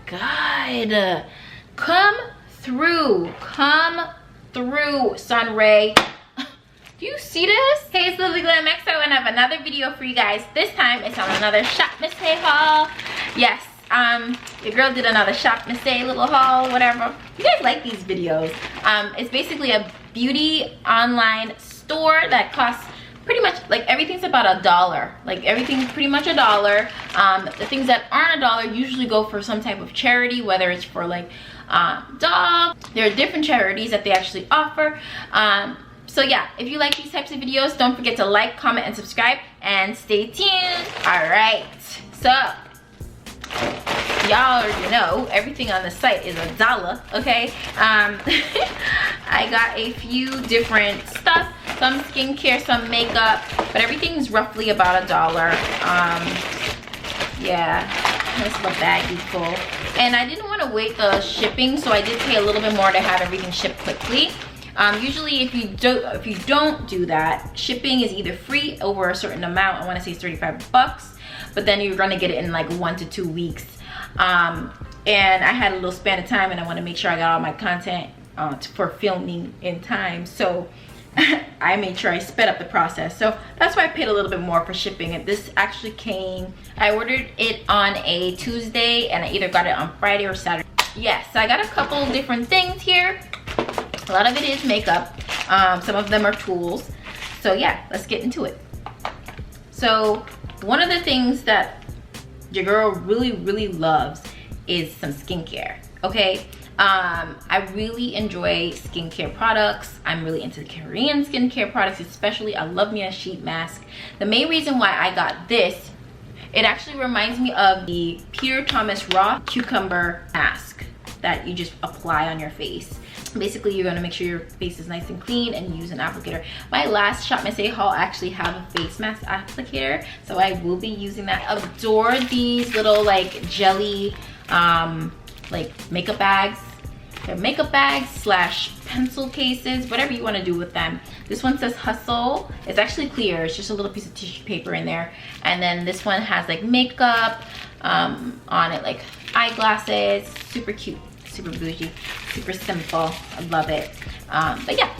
god. Come through, sun ray. Do you see this? Hey, it's leleGLAMXO, and I have another video for you guys. This time it's on another Shop Missa haul. Yes, your girl did another Shop Missa little haul, whatever. You guys like these videos. It's basically a beauty online store that costs pretty much, like, everything's about $1. Like, everything's pretty much $1. The things that aren't $1 usually go for some type of charity, whether it's for like dogs. There are different charities that they actually offer. So yeah, if you like these types of videos, don't forget to like, comment, and subscribe, and stay tuned. All right, so y'all already know everything on the site is $1, okay? I got a few different stuff, some skincare, some makeup, but everything's roughly about $1. Yeah, this is a baggie full. And I didn't want to wait the shipping, so I did pay a little bit more to have everything shipped quickly. Usually if you don't do that, shipping is either free over a certain amount. I want to say it's 35 bucks, but then you're gonna get it in like 1 to 2 weeks. And I had a little span of time, and I want to make sure I got all my content for filming in time, so I made sure I sped up the process. So that's why I paid a little bit more for shipping. And this actually came, I ordered it on a Tuesday, and I either got it on Friday or Saturday. Yes, so I got a couple different things here. A lot of it is makeup, some of them are tools. So yeah, let's get into it. So one of the things that your girl really loves is some skincare, okay? I really enjoy skincare products. I'm really into Korean skincare products, especially. I love me a sheet mask. The main reason why I got this, it actually reminds me of the Peter Thomas Roth cucumber mask that you just apply on your face. Basically, you're gonna make sure your face is nice and clean and use an applicator. My last Shop Missa haul actually have a face mask applicator, so I will be using that. I adore these little like jelly like makeup bags. They're makeup bags slash pencil cases, whatever you want to do with them. This one says Hustle. It's actually clear, it's just a little piece of tissue paper in there. And then this one has like makeup on it, like eyeglasses. Super cute, super bougie, super simple. I love it. But yeah,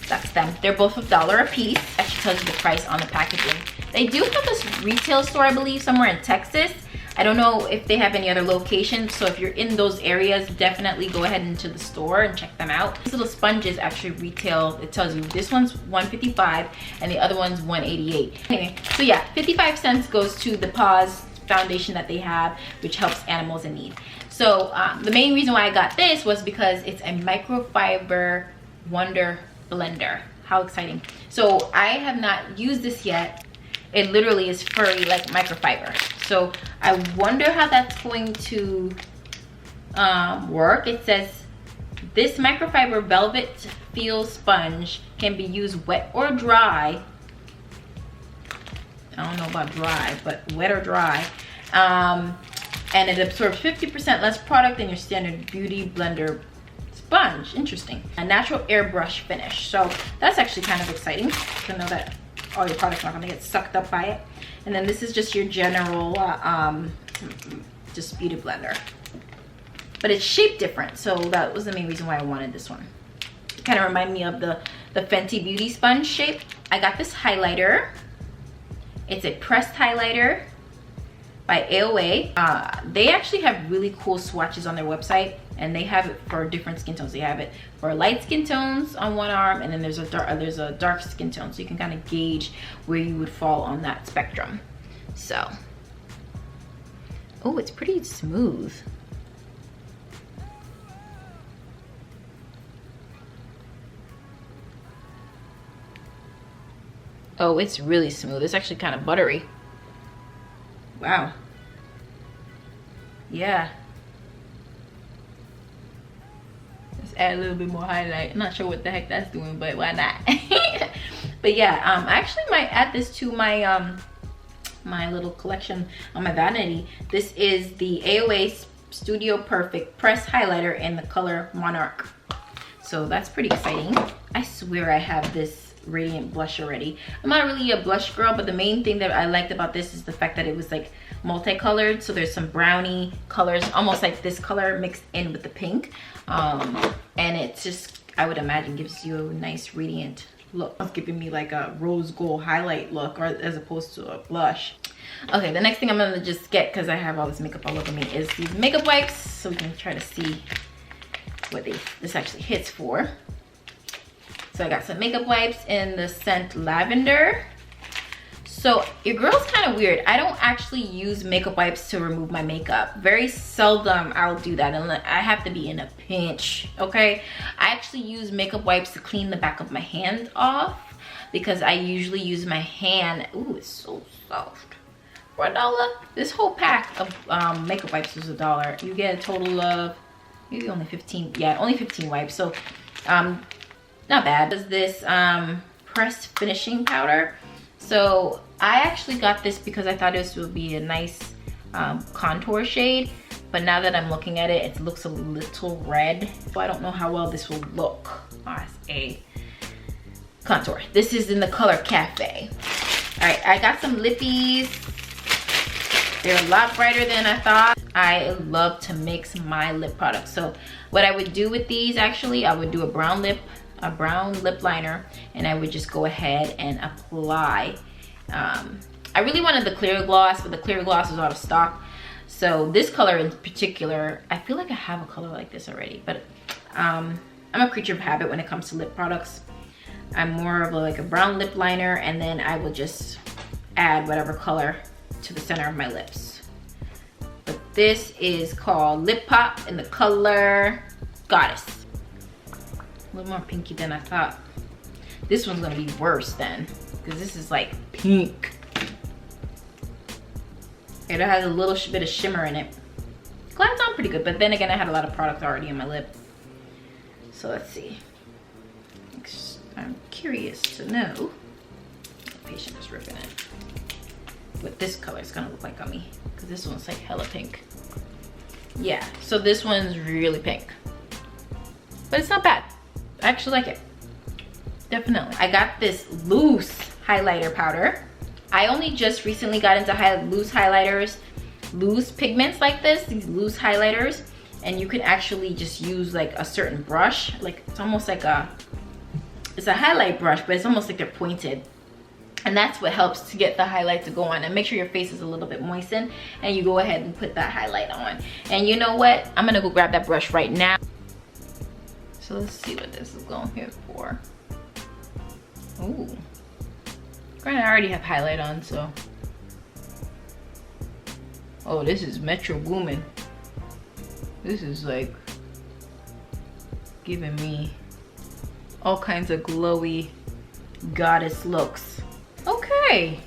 that's them. They're both $1 a piece. Actually tells you the price on the packaging. They do have this retail store, I believe, somewhere in Texas. I don't know if they have any other locations, so if you're in those areas, definitely go ahead into the store and check them out. These little sponges actually retail, it tells you this one's $1.55 and the other one's $1.88. Anyway, so yeah, 55 cents goes to the Paws foundation that they have, which helps animals in need. So the main reason why I got this was because it's a microfiber wonder blender. How exciting. So I have not used this yet. It literally is furry like microfiber. So I wonder how that's going to work. It says this microfiber velvet feel sponge can be used wet or dry. I don't know about dry, but wet or dry. And it absorbs 50% less product than your standard beauty blender sponge. Interesting. A natural airbrush finish. So that's actually kind of exciting to know that all your products are not gonna get sucked up by it. And then this is just your general just beauty blender, but it's shaped different, so that was the main reason why I wanted this one. It kind of reminded me of the Fenty Beauty sponge shape. I got this highlighter. It's a pressed highlighter by AOA. They actually have really cool swatches on their website, and they have it for different skin tones. They have it for light skin tones on one arm, and then there's a dark skin tone, so you can kind of gauge where you would fall on that spectrum. So, oh, it's pretty smooth. Oh, it's really smooth. It's actually kind of buttery. Wow. Yeah. Let's add a little bit more highlight. I'm not sure what the heck that's doing, but why not? But yeah, I actually might add this to my my little collection on my vanity. This is the AOA Studio Perfect Press Highlighter in the color Monarch. So that's pretty exciting. I swear I have this radiant blush already. I'm not really a blush girl, but the main thing that I liked about this is the fact that it was like multicolored. So there's some brownie colors, almost like this color mixed in with the pink. And it's just, I would imagine, gives you a nice radiant look. It's giving me like a rose gold highlight look, or as opposed to a blush. Okay, the next thing I'm gonna just get, because I have all this makeup all over me, is these makeup wipes, so we can try to see what this actually hits for. So I got some makeup wipes in the scent lavender. So your girl's kind of weird. I don't actually use makeup wipes to remove my makeup. Very seldom I'll do that, and I have to be in a pinch, okay? I actually use makeup wipes to clean the back of my hand off, because I usually use my hand. Ooh, it's so soft. For $1, this whole pack of makeup wipes was $1. You get a total of maybe only 15. Yeah, only 15 wipes. So not bad. There's this pressed finishing powder. So I actually got this because I thought this would be a nice contour shade, but now that I'm looking at it, it looks a little red. So I don't know how well this will look as a contour. This is in the color Cafe. All right, I got some lippies. They're a lot brighter than I thought. I love to mix my lip products. So what I would do with these, actually, I would do a brown lip liner, and I would just go ahead and apply. I really wanted the clear gloss, but the clear gloss is out of stock. So this color in particular, I feel like I have a color like this already, but I'm a creature of habit when it comes to lip products. I'm more of like a brown lip liner, and then I will just add whatever color to the center of my lips. But this is called Lip Pop in the color Goddess. A little more pinky than I thought. This one's gonna be worse then, because this is like pink. It has a little bit of shimmer in it. Glides on pretty good, but then again, I had a lot of product already in my lip. So let's see. I'm curious to know. The patient is ripping it. What this color is gonna look like on me, because this one's like hella pink. Yeah, so this one's really pink, but it's not bad. I actually like it, definitely. I got this loose highlighter powder. I only just recently got into loose highlighters, loose pigments like this, these loose highlighters, and you can actually just use like a certain brush. Like it's almost like it's a highlight brush, but it's almost like they're pointed. And that's what helps to get the highlight to go on. And make sure your face is a little bit moistened, and you go ahead and put that highlight on. And you know what? I'm gonna go grab that brush right now. So let's see what this is going here for. Ooh. Granted, I already have highlight on, so. Oh, this is Metro Boomin. This is like giving me all kinds of glowy goddess looks. Okay,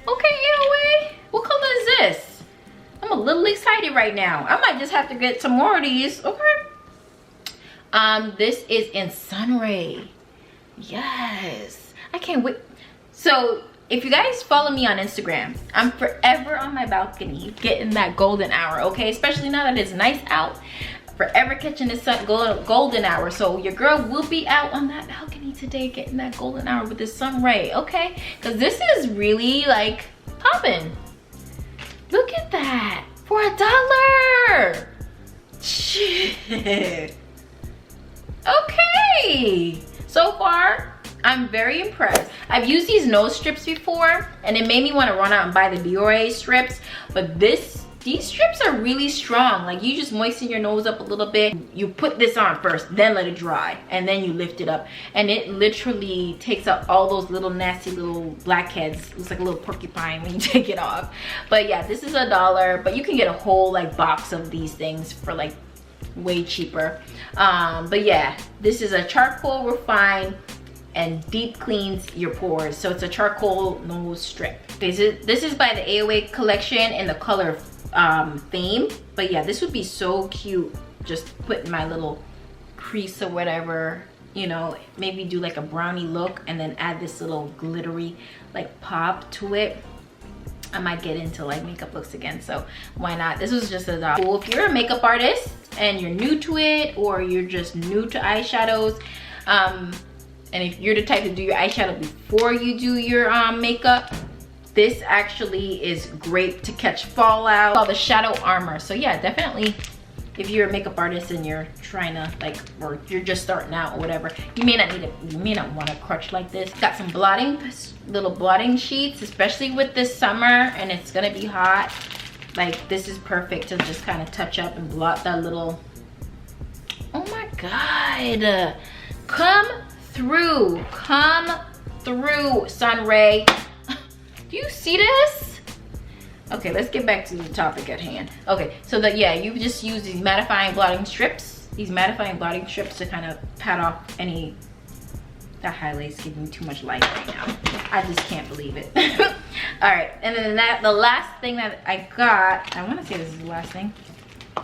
anyway, what color is this? I'm a little excited right now. I might just have to get some more of these. Okay. This is in Sunray. Yes, I can't wait. So if you guys follow me on Instagram, I'm forever on my balcony getting that golden hour, okay? Especially now that it's nice out. Forever catching the sun golden hour. So your girl will be out on that balcony today getting that golden hour with the sun ray, okay? Because this is really like popping. Look at that, for $1. Shit. Okay, so far I'm very impressed. I've used these nose strips before, and it made me want to run out and buy the Biore strips, but these strips are really strong. Like, you just moisten your nose up a little bit. You put this on first, then let it dry, and then you lift it up. And it literally takes out all those little nasty little blackheads. It looks like a little porcupine when you take it off. But yeah, this is $1, but you can get a whole like box of these things for like way cheaper. But yeah, this is a charcoal refine and deep cleans your pores. So it's a charcoal nose strip. This is by the AOA collection in the color Fame. But yeah, this would be so cute, just put in my little crease or whatever, you know, maybe do like a brownie look and then add this little glittery like pop to it. I might get into like makeup looks again, so why not? This was just $1. Well, if you're a makeup artist and you're new to it, or you're just new to eyeshadows, and if you're the type to do your eyeshadow before you do your makeup, this actually is great to catch fallout. It's called the Shadow Armor. So yeah, definitely if you're a makeup artist and you're trying to like, or you're just starting out or whatever, you may not need it, you may not want a crutch like this. Got some blotting, little blotting sheets, especially with this summer and it's gonna be hot. Like this is perfect to just kind of touch up and blot that little, oh my God. Come through, sun ray. Do you see this? Okay, let's get back to the topic at hand. Okay, so that, yeah, you just use these mattifying blotting strips, to kind of pat off any, that highlight's giving me too much light right now. I just can't believe it. All right, and then the last thing that I got, I want to say this is the last thing.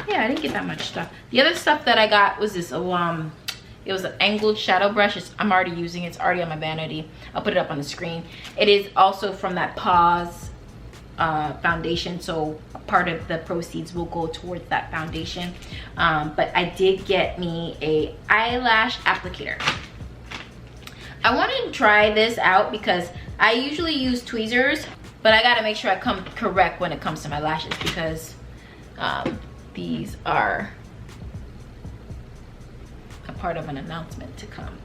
Yeah, I didn't get that much stuff. The other stuff that I got was this, it was an angled shadow brush. I'm already using it, it's already on my vanity. I'll put it up on the screen. It is also from that Pause foundation, so a part of the proceeds will go towards that foundation. But I did get me a eyelash applicator. I wanted to try this out because I usually use tweezers, but I gotta make sure I come correct when it comes to my lashes because these are a part of an announcement to come.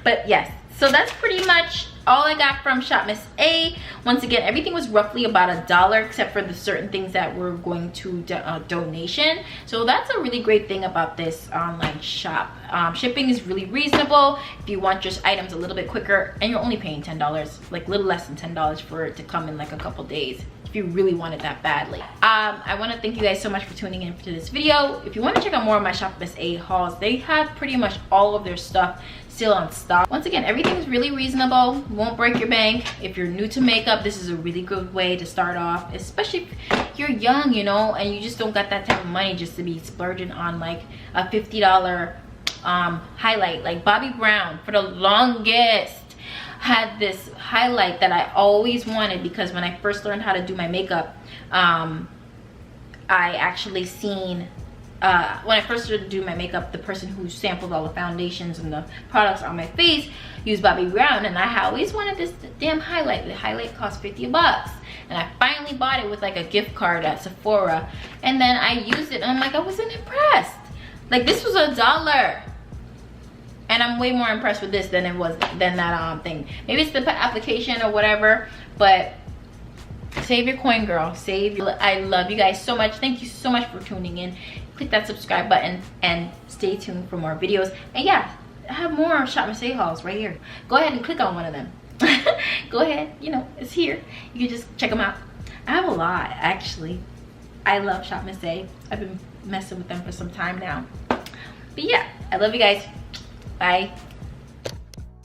But yes, so that's pretty much all I got from Shop Miss A. Once again, everything was roughly about $1 except for the certain things that were going to donation. So that's a really great thing about this online shop. Shipping is really reasonable if you want your items a little bit quicker, and you're only paying $10, like a little less than $10 for it to come in like a couple days if you really want it that badly. I want to thank you guys so much for tuning in to this video. If you want to check out more of my Shop Miss A hauls, they have pretty much all of their stuff still on stock. Once again, everything is really reasonable, won't break your bank. If you're new to makeup, this is a really good way to start off, especially if you're young, you know, and you just don't got that type of money just to be splurging on like a $50 highlight. Like Bobbi Brown for the longest had this highlight that I always wanted because when I first learned how to do my makeup, I actually seen when I first started to do my makeup, the person who sampled all the foundations and the products on my face used Bobbi Brown, and I always wanted this damn highlight. The highlight cost 50 bucks, and I finally bought it with like a gift card at Sephora, and then I used it and I'm like, I wasn't impressed. Like this was $1, and I'm way more impressed with this than that thing. Maybe it's the application or whatever, but save your coin, girl. I love you guys so much. Thank you so much for tuning in. Click that subscribe button and stay tuned for more videos. And yeah, I have more Shop Miss A hauls right here. Go ahead and click on one of them. Go ahead, you know, it's here. You can just check them out. I have a lot, actually. I love Shop Miss A. I've been messing with them for some time now. But yeah, I love you guys. Bye.